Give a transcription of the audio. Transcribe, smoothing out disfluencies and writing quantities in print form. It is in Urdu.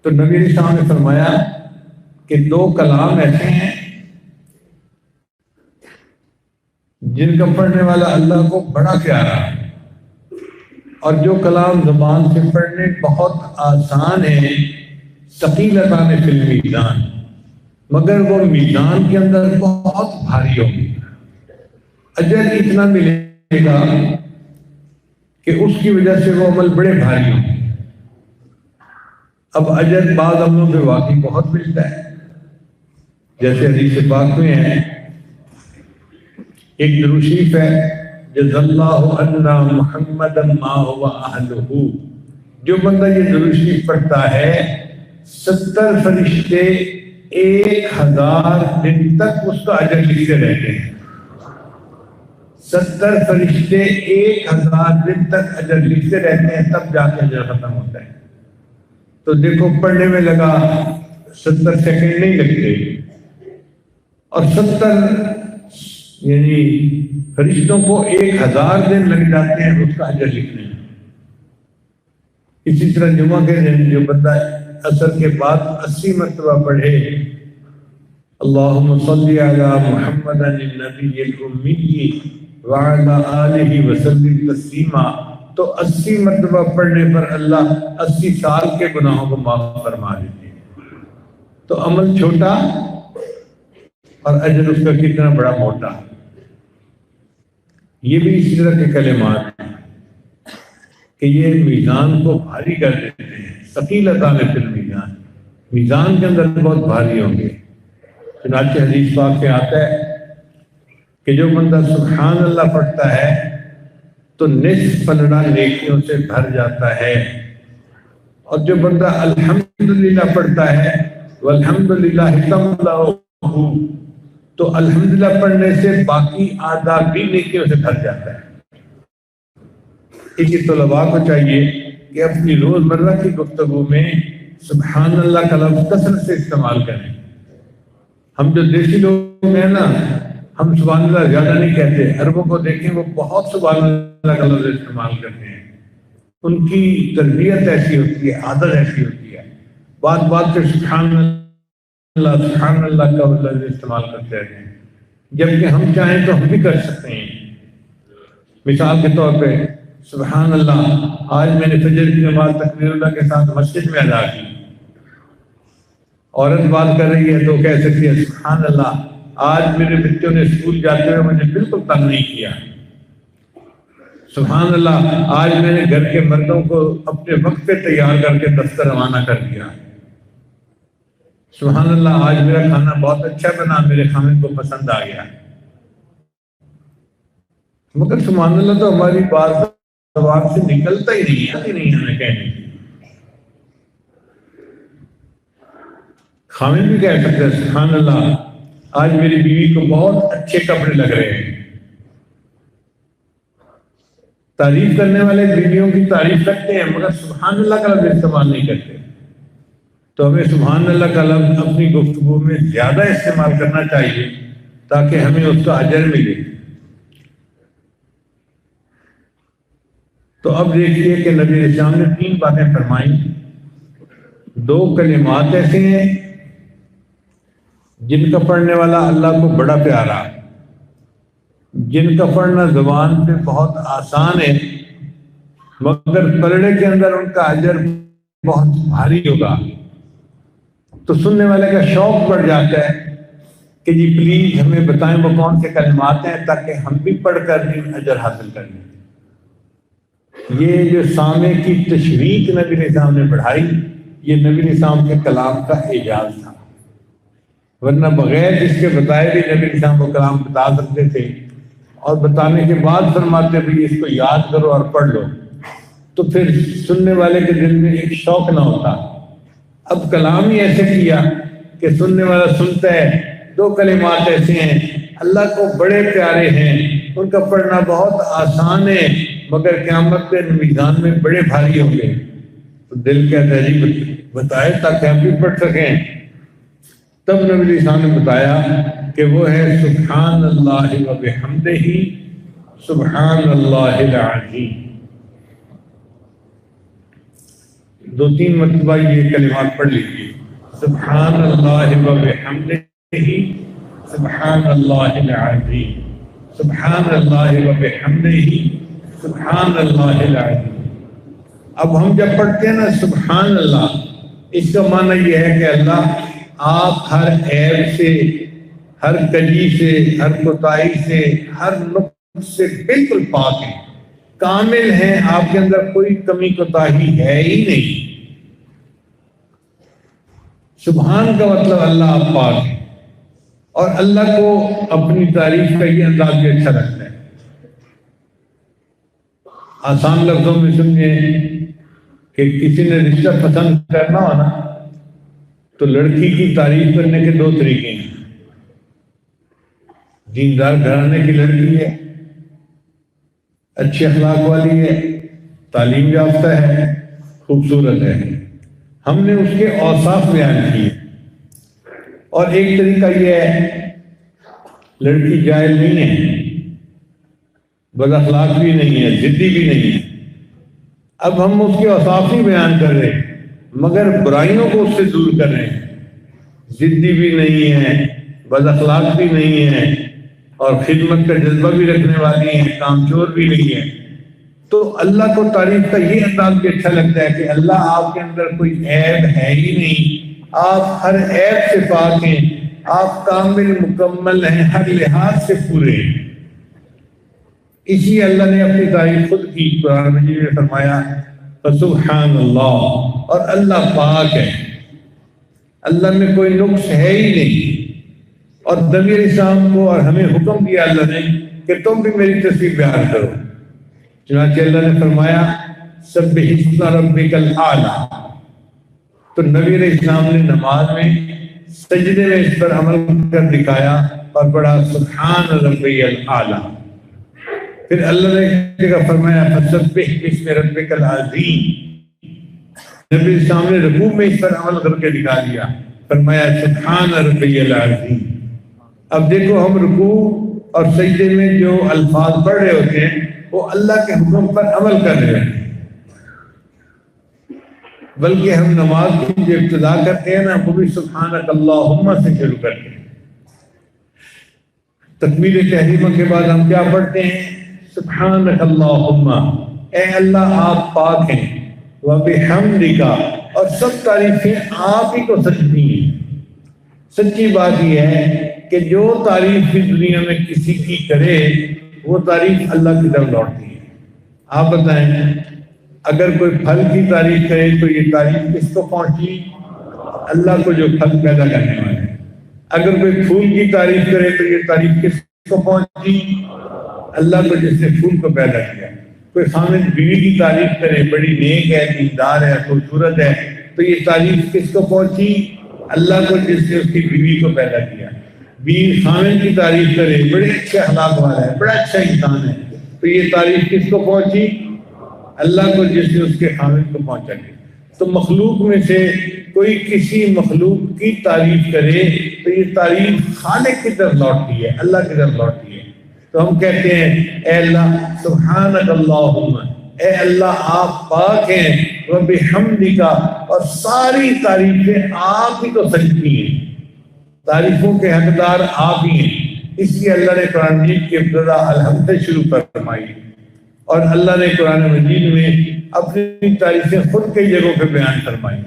تو نبی علیہ السلام نے فرمایا کہ دو کلام ایسے ہیں جن کا پڑھنے والا اللہ کو بڑا پیارا ہے، اور جو کلام زبان سے پڑھنے بہت آسان ہے، ثقیلتان فی المیزان، مگر وہ میزان کے اندر بہت بھاری ہوں گی، اجر اتنا ملے گا کہ اس کی وجہ سے وہ عمل بڑے بھاری ہوں گے۔ اب اجر بعض عملوں پہ واقعی بہت ملتا ہے، جیسے حدیث پاک میں ہے، ایک درود شریف ہے، جزا اللہ عنا محمدا ما هو اہلہ، جو بندہ یہ درود شریف پڑھتا ہے 70 فرشتے 1000 دن تک اس کا اجر لکھتے رہتے ہیں۔ 70 فرشتے 1000 دن تک اجر لکھتے رہتے ہیں، تب جا کے اجر ختم ہوتا ہے۔ تو دیکھو پڑھنے میں لگا 70 سیکنڈ نہیں لگتے، اور 70 یعنی فرشتوں کو 1000 دن لگ جاتے ہیں اس کا اجر لکھنے میں۔ اسی طرح جمعہ کے دن جو بندہ عصر کے بعد 80 مرتبہ پڑھے اللہم صلی علی محمد النبی الامی وعلی آلہ وسلم تسلیما، تو 80 مرتبہ پڑھنے پر اللہ 80 سال کے گناہوں کو معاف فرما دیتے ہیں۔ تو عمل چھوٹا اور اجر اس کا کتنا بڑا موٹا۔ یہ بھی اسی طرح کے کلمات ہیں کہ یہ میزان کو بھاری کر دیتے ہیں، ثقیلتان فی المیزان، میزان کے اندر بہت بھاری ہوں گے۔ چنانچہ حدیث پاک میں آتا ہے کہ جو بندہ سبحان اللہ پڑھتا ہے تو نصف پلڑا نیکیوں سے بھر جاتا ہے، اور جو بندہ الحمدللہ پڑھتا ہے والحمدللہ تملأ، تو الحمدللہ پڑھنے سے باقی آدھا بھی نیکیوں سے بھر جاتا ہے۔ اسی طلباء کو چاہیے کہ اپنی روزمرہ کی گفتگو میں سبحان اللہ کا لفظ کثرت سے استعمال کریں۔ ہم جو دیسی لوگ ہیں نا، ہم سبحان اللہ زیادہ نہیں کہتے، عربوں کو دیکھیں وہ بہت سبحان اللہ کا لفظ استعمال کرتے ہیں، ان کی تربیت ایسی ہوتی ہے، عادت ایسی ہوتی ہے، بات بات پہ سبحان اللہ کا لفظ استعمال کرتے رہتے ہیں، جبکہ ہم چاہیں تو ہم بھی کر سکتے ہیں۔ مثال کے طور پہ سبحان اللہ، آج میں نے فجر کی نماز تکبیر اللہ کے ساتھ مسجد میں ادا کی، عورت بات کر رہی ہے تو کہہ سکتی ہے سبحان اللہ، آج میرے بچوں نے اسکول جاتے ہوئے مجھے بالکل تنگ نہیں کیا، سبحان اللہ، آج میں نے گھر کے مردوں کو اپنے وقت پہ تیار کر کے دفتر روانہ کر دیا، سبحان اللہ، آج میرا کھانا بہت اچھا بنا، میرے خامن کو پسند آ گیا۔ مگر سبحان اللہ تو ہماری بات زبان سے نکلتا ہی نہیں ہمیں کہنے کی۔ خامن بھی کہہ سکتے ہیں سبحان اللہ، آج میری بیوی کو بہت اچھے کپڑے لگ رہے ہیں۔ تعریف کرنے والے بیویوں کی تعریف کرتے ہیں مگر سبحان اللہ کا لفظ استعمال نہیں کرتے۔ تو ہمیں سبحان اللہ کا لفظ اپنی گفتگو میں زیادہ استعمال کرنا چاہیے تاکہ ہمیں اس کا اجر ملے۔ تو اب دیکھیے کہ نبی علیہ السلام نے 3 باتیں فرمائیں، 2 کلمات ایسے ہیں جن کا پڑھنے والا اللہ کو بڑا پیارا، جن کا پڑھنا زبان پہ بہت آسان ہے، مگر پلڑے کے اندر ان کا اجر بہت بھاری ہوگا۔ تو سننے والے کا شوق بڑھ جاتا ہے کہ جی پلیز ہمیں بتائیں وہ کون سے کلمات ہیں تاکہ ہم بھی پڑھ کر ان اجر حاصل کر لیں۔ یہ جو سامع کی تشویق نبی علیہ السلام نے بڑھائی، یہ نبی علیہ السلام کے کلام کا اعجاز تھا، ورنہ بغیر جس کے بتائے بھی نبی علیہ السلام وہ کلام بتا سکتے تھے، اور بتانے کے بعد فرماتے بھی اس کو یاد کرو اور پڑھ لو، تو پھر سننے والے کے دل میں ایک شوق نہ ہوتا۔ اب کلام ہی ایسے کیا کہ سننے والا سنتا ہے، 2 کلمات ایسے ہیں اللہ کو بڑے پیارے ہیں، ان کا پڑھنا بہت آسان ہے مگر قیامت کے میدان میں بڑے بھاری ہوں گے، تو دل کہتا ہے جی بتائے تاکہ ہم بھی پڑھ سکیں۔ تب نبی علیہ السلام نے بتایا کہ وہ ہے سبحان اللہ و بحمدہ سبحان اللہ العظیم۔ 2-3 مرتبہ یہ کلمات پڑھ لیجیے، سبحان اللہ و بحمدہ، سبحان اللہ العظیم، سبحان اللہ و بحمدہ، سبحان اللہ العظیم۔ اب ہم جب پڑھتے ہیں نا سبحان اللہ، اس کا معنی یہ ہے کہ اللہ آپ ہر عیب سے، ہر کجی سے، ہر کوتاہی سے، ہر نقص سے بالکل پاک ہیں، کامل ہیں، آپ کے اندر کوئی کمی کوتاہی ہے ہی نہیں۔ سبحان کا مطلب اللہ آپ پاک ہے، اور اللہ کو اپنی تعریف کا یہ انداز بھی اچھا لگتا ہے۔ آسان لفظوں میں سمجھیں کہ کسی نے رشتہ پسند کرنا ہو نا تو لڑکی کی تعریف کرنے کے 2 طریقے ہیں۔ دیندار گھرانے کی لڑکی ہے، اچھے اخلاق والی ہے، تعلیم یافتہ ہے، خوبصورت ہے، ہم نے اس کے اوصاف بیان کیے۔ اور ایک طریقہ یہ ہے لڑکی جاہل نہیں ہے، بد اخلاق بھی نہیں ہے، ضدی بھی نہیں ہے، اب ہم اس کے اوصاف نہیں بیان کر رہے مگر برائیوں کو اس سے دور کر رہے ہیں۔ ضدی بھی نہیں ہے، بد اخلاق بھی نہیں ہے، اور خدمت کا جذبہ بھی رکھنے والی ہیں، کام چور بھی نہیں ہے، تو اللہ کو تعریف کا یہ انداز بھی اچھا لگتا ہے کہ اللہ آپ کے اندر کوئی عیب ہے ہی نہیں، آپ ہر عیب سے پاک ہیں، آپ کامل مکمل ہیں، ہر لحاظ سے پورے ہیں۔ اسی اللہ نے اپنی تعریف خود کی قرآن مجید میں فرمایا فسبحان اللہ، اور اللہ پاک ہے، اللہ میں کوئی نقص ہے ہی نہیں۔ اور نبی علیہ السلام کو اور ہمیں حکم دیا اللہ نے کہ تم بھی میری تصویر بیان کرو، چنانچہ اللہ نے فرمایا سبح اسم ربک الاعلی، تو نبی علیہ السلام نے نماز میں سجدے میں اس پر عمل کر دکھایا اور پڑھا سبحان ربی الاعلی۔ پھر اللہ نے فرمایا فسبح اسم ربک العظیم، نبی علیہ السلام نے رکوع میں اس پر عمل کر کے دکھا دیا، فرمایا سبحان ربی العظیم۔ اب دیکھو ہم رکوع اور سجدے میں جو الفاظ پڑھ رہے ہوتے ہیں وہ اللہ کے حکم پر عمل کر رہے ہیں، بلکہ ہم نماز کی جو ابتدا کرتے ہیں نا وہ بھی سبحانک اللہم سے شروع کرتے ہیں۔ تکبیر تحریمہ کے بعد ہم کیا پڑھتے ہیں؟ سبحانک اللہم، اے اللہ آپ پاک ہیں، وبحمدک، اور سب تعریفیں آپ ہی کو سجدی ہیں۔ سچی بات یہ ہے کہ جو تعریف بھی دنیا میں کسی کی کرے وہ تعریف اللہ کی طرف لوٹتی ہے۔ آپ بتائیں اگر کوئی پھل کی تعریف کرے تو یہ تعریف کس کو پہنچی؟ اللہ کو جو پھل پیدا کرنے والے ہیں۔ اگر کوئی پھول کی تعریف کرے تو یہ تعریف کس کو پہنچی؟ اللہ کو جس نے پھول کو پیدا کیا۔ کوئی خامد بیوی کی تعریف کرے، بڑی نیک ہے، دیندار ہے، خوبصورت ہے، تو یہ تعریف کس کو پہنچی؟ اللہ کو جس نے اس کی بیوی کو پیدا کیا۔ بیوی خامد کی تعریف کرے، بڑے اچھے اخلاق والا ہے، بڑا اچھا انسان ہے، تو یہ تعریف کس کو پہنچی؟ اللہ کو جس نے اس کے خامد کو پہنچا دیا۔ تو مخلوق میں سے کوئی کسی مخلوق کی تعریف کرے تو یہ تعریف خالق کی طرف لوٹتی ہے، اللہ کی طرف لوٹتی ہے۔ تو ہم کہتے ہیں اے اللہ سبحانک اللہم، اے اللہ آپ پاک ہیں، وبحمدک، اور ساری تعریفیں آپ ہی کو سجدی ہیں، تعریفوں کے حقدار آپ ہی ہیں۔ اس لیے اللہ نے قرآن مجید کی ابتدا الحمد سے شروع فرمائی، اور اللہ نے قرآن مجید میں اپنی تعریفیں خود کئی جگہوں پہ بیان فرمائی۔